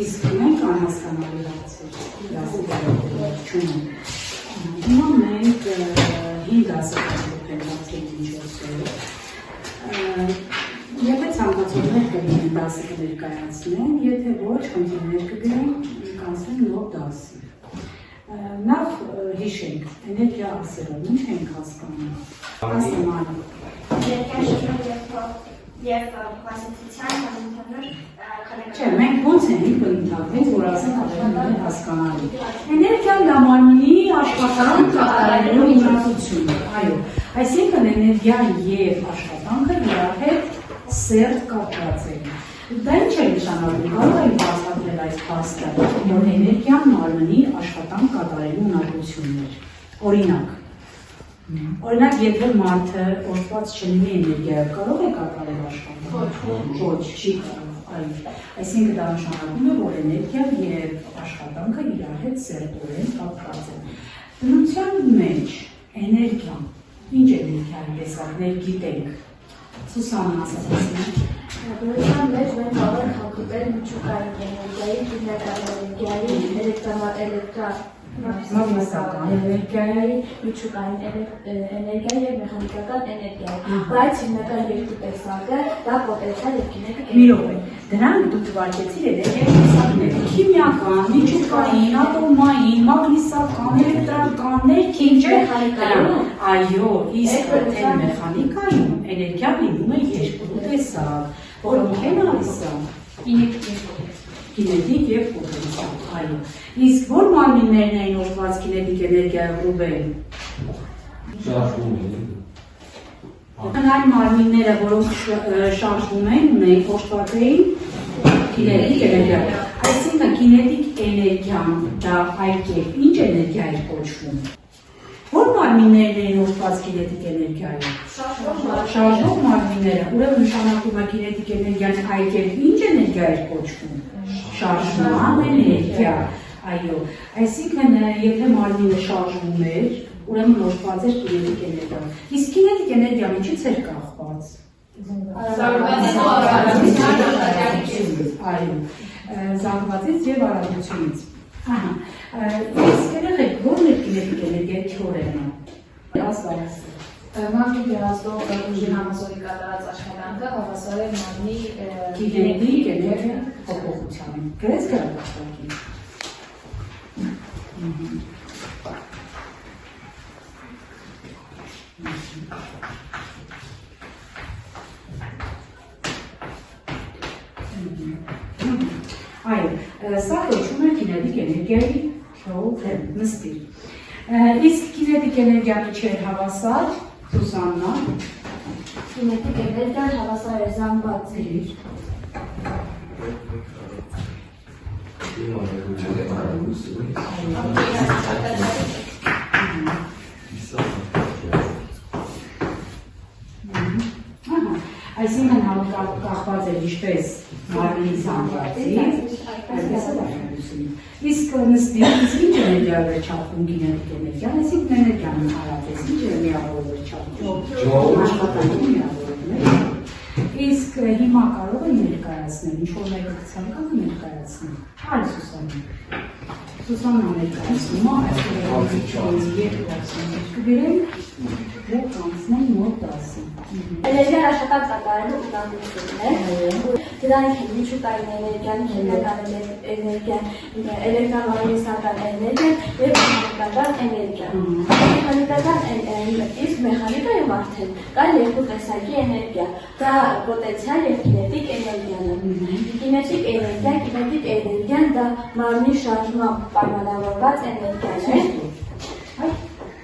Իսկ մենք անհասկանալի հարցեր հիմա մենք 5 դասական ենք բացել միջոցով եթե ցանկացողներ կլինեն դասը կներկայացնեն, եթե ոչ խնդիրներ կգրեն կանցնեն նոր դասի նախ հիշենք էներգիա ասելով ինչ ենք հասկանում Եվ մասնության համընթանում Չէ, մենք ոնց ենք ընդհանրապես, որ ասենք ավելի հասկանալի։ Էներգիան դա մարմնի աշխատանք կատարելու ունակությունն է, այո։ Այսինքն էներգիան եւ աշխատանքը իրար հետ սերտ կապված են։ Դա ինչ է նշանակում, կարող է բացատրել այս փաստը, որ էներգիան մարմնի աշխատանք կատարելու ունակությունն է։ Օրինակ, եթե մարդը օժտված չլինի էներգիայով, կարող է կատարել աշխատանք։ Ոչ, չի կարող, այո։ Այսինքն դա նշանակում է, որ էներգիան եւ աշխատանքը իրար հետ սերտորեն կապված են։ Բնության մեջ էներգիան, ինչ էներգիայի տեսակներ գիտենք։ Սուսաննա ասացին։ Բնության մեջ մենք կարող ենք հանդիպել միջուկային էներգիայի, քիմիական էներգիայի, Մագնիսական էներգիայի, միջուկային էներգիայի եւ մեխանիկական էներգիայի, բայց հիմնական երկու տեսակը դա պոտենցիալ եւ կինետիկ Մի րոպե, դրանք դուք վարկեցիր էներգիայի տեսակները, քիմիական, միջուկային, ատոմային, մագնիսական, էլեկտրական, ներքին, մեխանիկայում, այո, իսկ այլ մեխանիկայում էներգիան լինում է երկու տեսակ, որոնք են այսա, կինետիկ եւ պոտենցիալ, այո։ Իսկ որ մարմիններն էին օժտված կինետիկ էներգիայով Ռուբեն։ Այն մարմինները, որոնք շարժվում են, ունեն օժտված էին կինետիկ էներգիայով։ Այսինքն կինետիկ էներգիան դա այլ կերպ ինչ էներգիա է կոչվում։ Որ մարմիններն էին օժտված կինետիկ էներգիայով։ Շարժող մարմինները, ուրեմն նշանակում է կինետիկ էներգիան այլ կերպ ինչ էներգիա է կոչվում։ Շարժման էներգիա, այո, այսինքն եթե մարմինը շարժվում էր, ուրեմն օժտված էր կինետիկ էներգիայով։ Իսկ կինետիկ էներգիան ինչից էր կախված։ Այո, զանգվածից եւ արագությունից։ Իսկ երեք ո՞րն է կինետիկ էներգիայի թեորեմը։ Մարմնի վերածվող ուժի համազորի կատարած աշխատանքը հավասար է մարմնի կինետիկ էներգիայի փոփոխությանը։ Գրես գրակացակի։ Այո, սա կոչվում է կինետիկ էներգիայի թեորեմ, նստիր։ Իսկ կինետիկ էներգիան չէր հավասար, Սուսաննա։ Կինետիկ էներգիան հավասար է զանգվածի Այսինքն կախված է ինչպես մարմնի զանգվածից, այդպես էլ արագությունից։ Իսկ նստից ինչ էներգիայով է չափվում կինետիկ էներգիան, այսինքն էներգիան հարաբերից ինչ է միավորով է չափվում։ Աշխատանքի միավորով։ Իսկ հիմա կարող է ներկայացնել, ինչ-որ մեկը ցանկանում է ներկայացնել։ Այլ Սուսաննա։ Սուսաննա ներկայացնում է այս երկրորդ կգրենք եւ կանցնենք նոր դասի։ Էներգիան աշխատանք կատարելու ունակությունն է։ Դրանք են միջուկային էներգիան, քիմիական էներգիան, էլեկտրամագնիսական էներգիան եւ մեխանիկական էներգիան։ Իսկ մեխանիկայում արդեն կա երկու տեսակի էներգիա։ Դա պոտենցիալ եւ կինետիկ էներգիան է։ Կինետիկ էներգիան դա մարմնի շարժման պայմանավորված էներգիան է։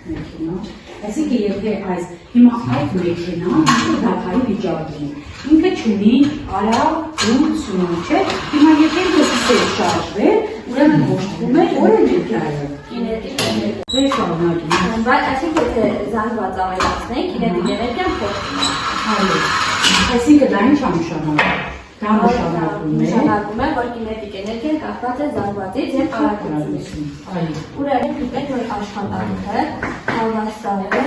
Այսինքն եթե այս հիմա այդ մեքենան դադարի վիճակի ինքը չունի արագություն, չէ՞։ Հիմա եթե ինքը սկսել շարժվել, ուրեմն օժտվում է որ էներգիայով։ Կինետիկ էներգիա։ Դե շարունակի։ Բայց այսինքն եթե զանգված ավելացնենք, կինետիկ էներգիան փոխվում է։ Այո, այսինքն դա ինչ նշանակում։ Դա նշանակում է, որ կինետիկ էներգիան կախված է զանգվածից եւ արագությունից։ Այո։ Ուրեմն գիտենք, որ աշխատանքը հավասար է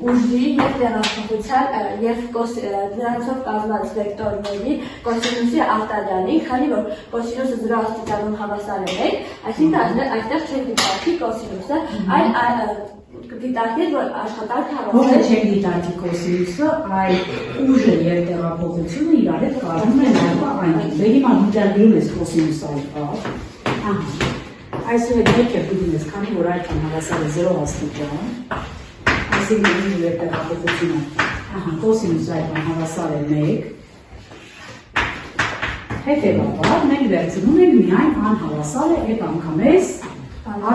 ուժի եւ տեղափոխության եւ դրանցով կազմված վեկտորների կոսինուսի արտադրյալին, քանի որ կոսինուսը 0 աստիճանում հավասար է 1, այսինքն այստեղ չենք դիտարկի կոսինուսը, այլ դիտարկել, որ աշխատանքը Ոչ հավասար է։ չենք դիտարկի կոսինուսը, այլ ուժը եւ տեղափոխությունը իրար հետ կազմում են այլ դե հիմա դիտարկում ես կոսինուսը այլ բառ։ Ահա։ Այսօր եկեք դիտում ես, քանի որ այդքան հավասար է 0 աստիճան, այսինքն ուժը եւ տեղափոխությունը, ահա, կոսինուսը այդքան հավասար է 1, հետևաբար մենք վերցնում ենք միայն անհավասար է այդ անգամ էս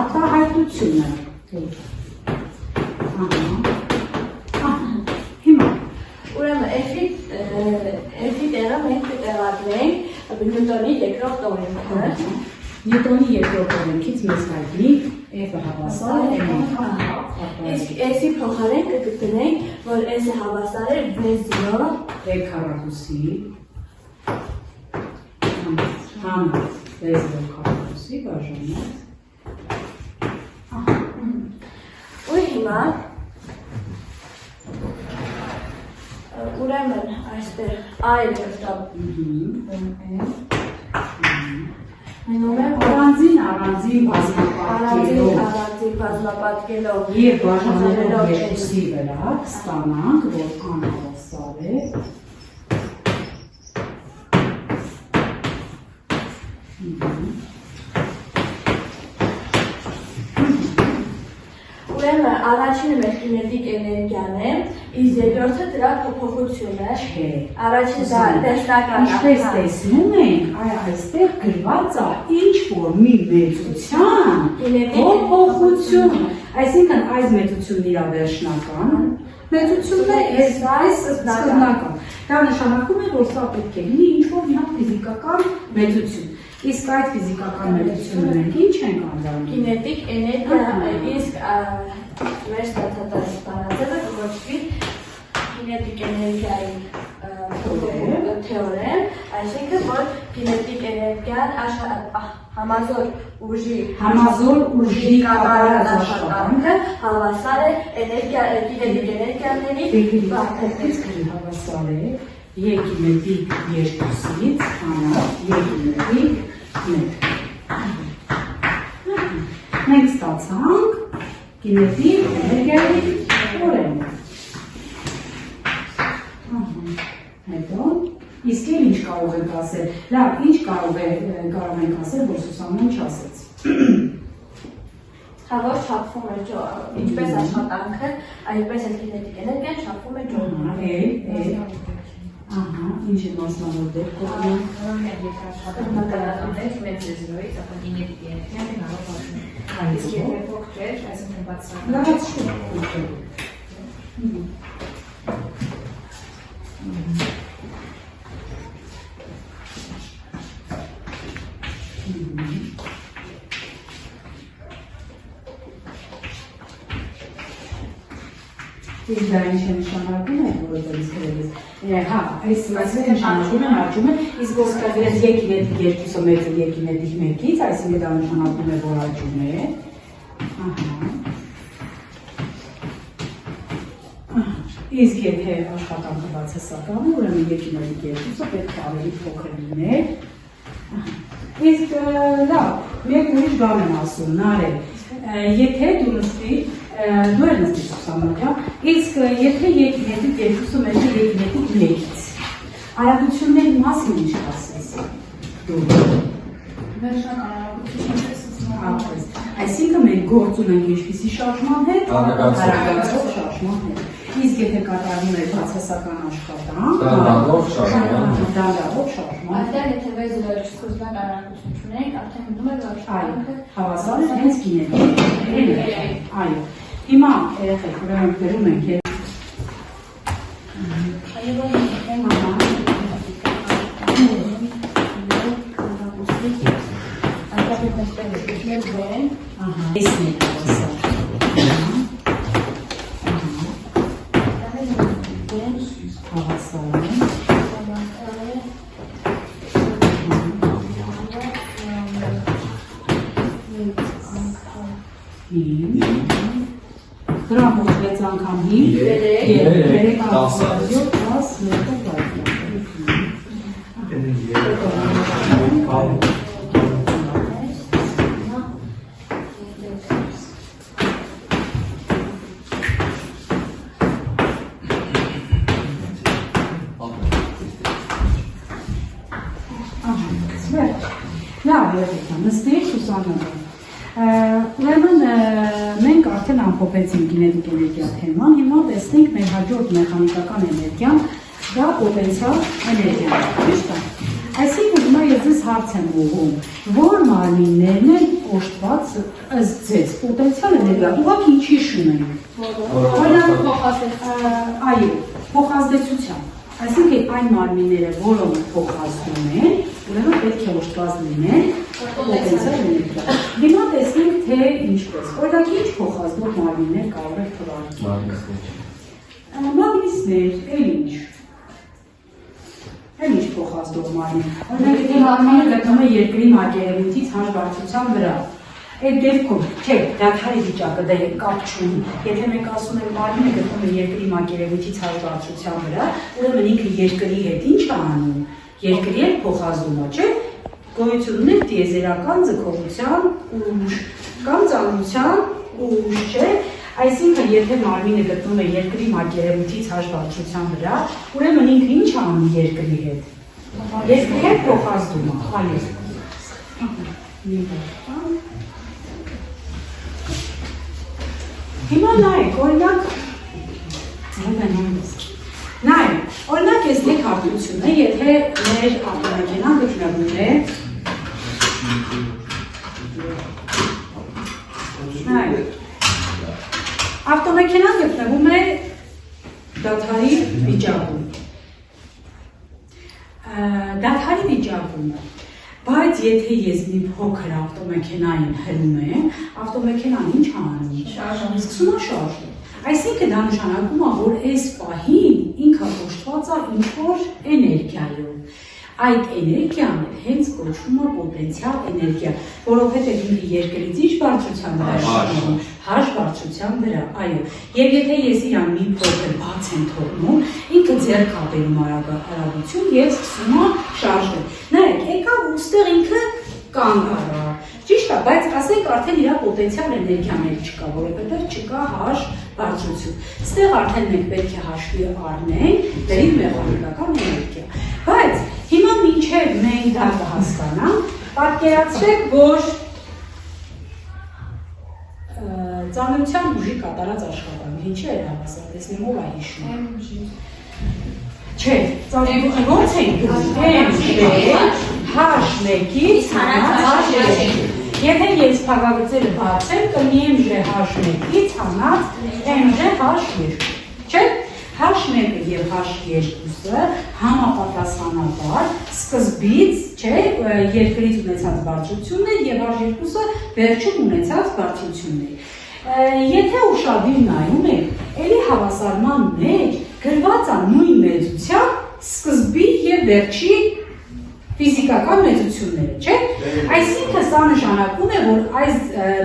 արտահայտությունը։ Հիմա Ուրեմն F-ի տեղը մենք կտեղադրենք Նյուտոնի երկրորդ օրենքը։ Նյուտոնի երկրորդ օրենքից մեզ հայտնի F-ը հավասար է Իսկ S-ի փոխարեն կգտնենք, որ S-ը հավասար է V0 քառակուսի հանած V0 քառակուսի բաժանած ու հիմա ուրեմն այստեղ այլը առանձին բազմապատկելով եւ բաժանելով երկուսի վրա ստանանք, որ անհավասար է Ուրեմն առաջինը մեր կինետիկ էներգիան է, իսկ երկրորդը դրա փոփոխությունը չէ։ Առաջինը դա տեսնական Ինչպես տեսնում ենք, այստեղ գրված է ինչ-որ մի մեծության փոփոխություն։ Այսինքն այս մեծությունն իր վերջնական մեծությունն է, այս սկզբնական։ Դա նշանակում է, որ սա պետք է լինի ինչ-որ մի հատ ֆիզիկական մեծություն։ Իսկ այդ ֆիզիկական մեծությունը մենք ինչ ենք անդրանում։ Կինետիկ էներգիա, իսկ մեր ստացածը կոչվի կինետիկ էներգիայի թեորեմ, այսինքն որ կինետիկ էներգիան համազոր ուժի կատարած աշխատանքը հավասար է կինետիկ էներգիաների բարձրացի հավասար է երկինետիկ երկուսից հանած երկինետիկ մեկ։ Մենք ստացանք կինետիկ էներգիայի օրենքը։ Հետո իսկ ինչ կարող ենք ասել։ Լավ, ինչ կարող ենք ասել, որ Սուսաննան չասեց։ Որ չափվում է ինչպես աշխատանքը, այդպես էլ կինետիկ էներգիան չափվում է ջոկում։ Ահա, ինչ է մասնավորել կողմը։ Աշխատանքներ մեծ զրոյից, ապա կինետիկ էներգիան է հարաբերվում։ Իսկ եթե փոքր չէ, այսինքն բացառ։ Լավ չէ։ Իսկ դա ինչ է նշանակում է, որովհետև իսկերես։ Հա, այս նշանակում է հարճում է, իսկ որ սկսած երկինետիկ երկուսը մեծ է երկինետիկ մեկից, այսինքն դա նշանակում է, որ հարճում է։ Իսկ եթե աշխատանքը բացասական է, ուրեմն երկինետիկ երկուսը պետք է ավելի փոքր լիներ։ Իսկ լավ, մեկ ուրիշ բան եմ ասում, Նարեկ, եթե դու նստի, դու էլ նստի Սուսաննա, իսկ եթե երկինետիկ երկուսը մեծ է երկինետիկ մեկից, արագությունների մասին ինչ կասես դու։ Վերջնական արագություն Այսինքն մենք գործ ունենք ինչպիսի շարժման հետ, հարագացող շարժման հետ։ Իսկ եթե կատարվում է բացասական աշխատանք, դանդաղով շարժման։ Այստեղ եթե վեզը սկզբնական արագություն չունենք, արդեն մտնում է որ աշխատանքը հավասար է հենց կինետիկ էներգիային։ Այո։ Հիմա երեխեք, ուրեմն բերում ենք Գրամով 6 անգամ 5, 3 անգամ 7, 10, նստիր Սուսաննա։ Ուրեմն մենք արդեն ամփոփեցինք կինետիկ էներգիա թեման, հիմա տեսնենք մեր հաջորդ մեխանիկական էներգիան, դա պոտենցիալ էներգիան, ճիշտ է։ Այսինքն հիմա ես ձեզ հարց եմ ուղղում, որ մարմիններն են օժտված ըստ ձեզ պոտենցիալ էներգիա, ուղղակի ինչի շունեն։ Այո, փոխազդեցության։ Այսինքն այն մարմինները, որոնք փոխազդում են, ուրեմն պետք է օժտված լինեն պոտենցիալ էներգիա։ Հիմա տեսնենք, թե ինչպես։ Օրինակ, ինչ փոխազդող մարմիններ կարող եք թվարկել։ Մագնիսներ, էլ ինչ փոխազդող մարմին։ Օրինակ, եթե մարմինը գտնվում է երկրի մակերևույթից հաշվարկության վրա, այդ դեպքում, չէ, դադարի վիճակը դեռ կապ չունի։ Եթե մենք ասում ենք մարմինը գտնվում է երկրի մակերևույթից հաշվարկության վրա, ուրեմն ինքը երկրի հետ ինչ է անում։ Երկրի հետ փոխազդում է, չէ՞։ Գոյություն ունի տիեզերական ձգողության ուժ կամ ծանրության ուժ, չէ՞։ Այսինքն, եթե մարմինը գտնվում է երկրի մակերևույթից հաշվարկության վրա, ուրեմն ինքը ինչ է անում երկրի հետ։ Երկրի հետ փոխազդում է, այո։ Հիմա նայեք, օրինակ ես դեք հարթություն է, եթե մեր ավտոմեքենան գտնվում է, ավտոմեքենան գտնվում է դադարի վիճակում, բայց եթե ես մի փոքր ավտոմեքենային հրում եմ, ավտոմեքենան ինչ անում, սկսում է շարժել։ Այսինքն դա նշանակում է, որ այս պահին ինքը օժտված է ինչ-որ էներգիայով։ Այդ էներգիան հենց կոչվում է պոտենցիալ էներգիա, որովհետև ինքը երկրից ինչ բարձրության վրա շարժվում, հաշ բարձրության վրա, այո։ Եվ եթե ես իրան մի փոքր բաց եմ թողնում, ինքը ձեռք ապերում արագություն եւ սկսում է շարժվել։ Նայեք, եկավ ուստեղ ինքը կանգ առավ։ Ճիշտ է, բայց ասենք արդեն իր պոտենցիալ էներգիաներ չկա, որովհետև չկա հաշ բարձրություն։ Ստեղ արդեն մենք պետք է հաշվի առնենք դերի մեխանիկական էներգիա։ Բայց հիմա մինչև մենք դա կհասկանանք, պատկերացրեք, որ ծանրության ուժի կատարած աշխատանք, ինչի է հավասար, տեսնեմ ով է հիշում։ Չէ, ոնց ենք H1-ից H1։ Եթե ես փակագծերը բացեմ, կլինի MG-H1-ից հանած MG-H2, չէ՞։ H1-ը եւ H2-ը համապատասխանաբար սկզբից, չէ, երկրից ունեցած բարձրությունն է եւ H2-ը վերջում ունեցած բարձրությունն է։ Եթե ուշադիր նայում եք, ելի հավասարման մեջ գրված է նույն մեծությամբ սկզբի եւ վերջի ֆիզիկական մեծությունները, չէ՞։ Այսինքն սա նշանակում է, որ այս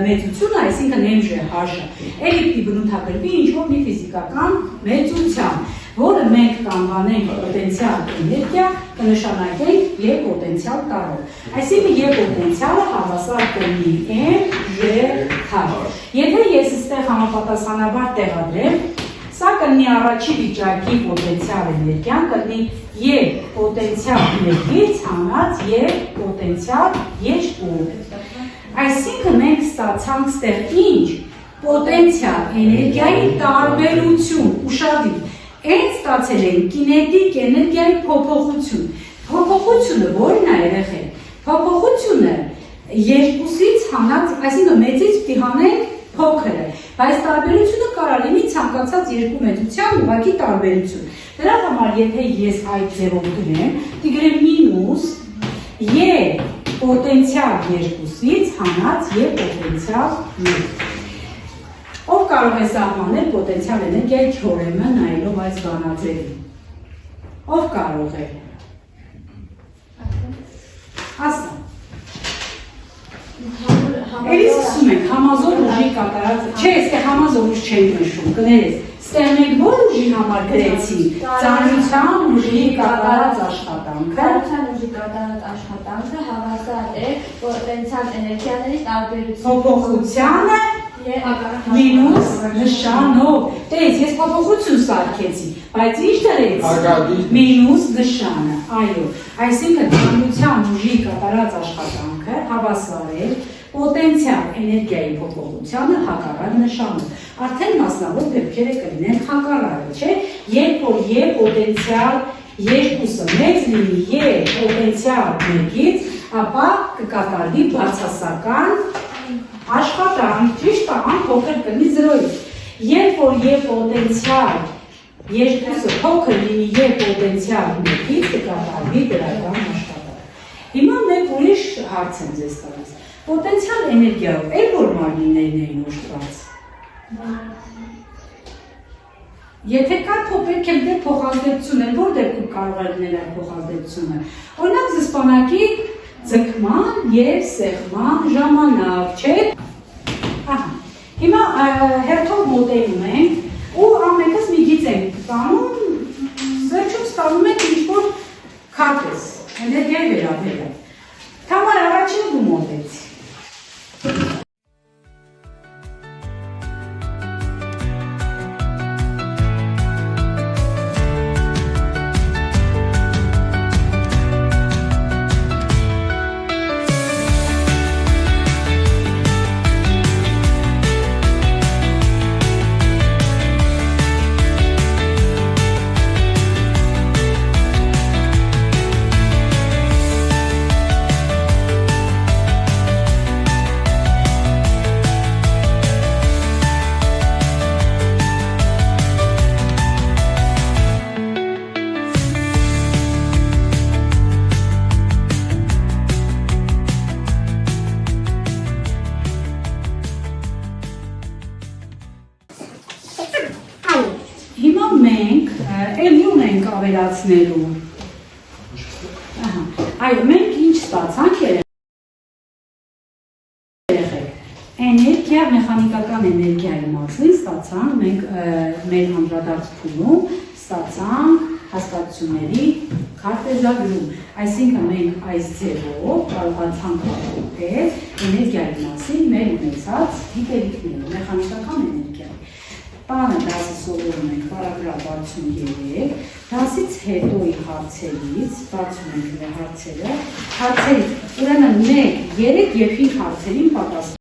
մեծությունը, այսինքն MG-H-ը, էլի բնութագրվի ինչ-որ մի ֆիզիկական մեծությամբ, որը մենք կանվանենք պոտենցիալ էներգիա, կնշանակենք եւ պոտենցիալ տարով։ Այսինքն եւ պոտենցիալը հավասար կլինի MG-H։ Եթե ես այստեղ համապատասխանաբար տեղադրեմ, սա կլինի առաջի վիճակի պոտենցիալ էներգիան, կլինի եւ պոտենցիալ 1-ից հանած եւ պոտենցիալ 2։ Այսինքն մենք ստացանք ստեղ ինչ պոտենցիալ էներգիայի տարբերություն, ուշադիր։ Այն ստացել ենք կինետիկ էներգիայի փոփոխություն։ Փոփոխությունը ո՞րն է երեխեք։ Փոփոխությունը 2-ից հանած, այսինքն մեծից պիտի հանենք փոքրը, բայց տարբերությունը կարող լինի ցանկացած երկու մեծության ուղղակի տարբերություն։ Դրա համար եթե ես այդ ձևով գրեմ, դիգրեմ մինուս եւ պոտենցիալ 2-ից հանած եւ պոտենցիալ 1։ Ով կարող է սահմանել պոտենցիալ էներգիայի թեորեմը նայելով այս բանաձևին։ Ով կարող է։ Ասա։ Էլի սկսում ենք համազոր ուժի կատարած, չէ, այստեղ համազոր ուժ չենք նշում, կներես, ստեղ մենք որ ուժի համար գրեցի, ծանրության ուժի կատարած աշխատանքը։ Ծանրության ուժի կատարած աշխատանքը հավասար է պոտենցիալ էներգիաների տարբերության Փոփոխությանը մինուս նշանով։ Տես, ես փոփոխություն սարքեցի, բայց ինչ դրեցի։ Մինուս նշանը, այո։ Այսինքն ծանրության ուժի կատարած աշխատանքը հավասար է պոտենցիալ էներգիայի փոփոխությանը հակառակ նշանով։ Արդեն մասնավոր դեպքերը կլինեն հակառակը, չէ՞։ Երբ որ Է պոտենցիալ 2-ը մեծ լինի Է պոտենցիալ 1-ից, ապա կկատարվի բացասական աշխատանք, ճիշտ է, փոքր կլինի 0-ից։ Երբ որ Է պոտենցիալ 2-ը փոքր լինի Է պոտենցիալ 1-ից, կկատարվի դրական աշխատանք։ Հիմա մեկ ուրիշ հարց եմ ձեզ տալիս։ Պոտենցիալ էներգիայով էլ որ մարմիններն էին ուժված։ Եթե կա պետք է դեր փոխազդեցություն է, որ դեպքում կարող է լինել այդ փոխազդեցությունը։ Օրինակ զսպանակի ձգման եւ սեղման ժամանակ, չէ՞։ Ահա։ Հիմա հերթով մոտենում ենք ու ամենքս մի գիծ ենք տանում, վերջում ստանում ենք ինչ-որ քարտեզ, էներգիայի վերաբերյալ։ Թամար առաջին դու մոտեցի։ Հիմա մենք էլի ունենք ավելացնելու։ Այո, մենք ինչ ստացանք երեխեք։ Էներգիա, մեխանիկական էներգիայի մասին ստացանք մենք մեր անդրադարձ փուլում ստացանք հասկացությունների քարտեզագրում։ Այսինքն մենք այս ձևով կարողացանք ապրել էներգիայի մասին մեր ունեցած գիտելիքները, մեխանիկական էներգիայի։ Բանը դասը սովորում ենք պարագրաֆ 63, դասից հետոյի հարցերից, բացում ենք մեր հարցերը, ուրեմն 1, 3 և 5 հարցերին պատասխան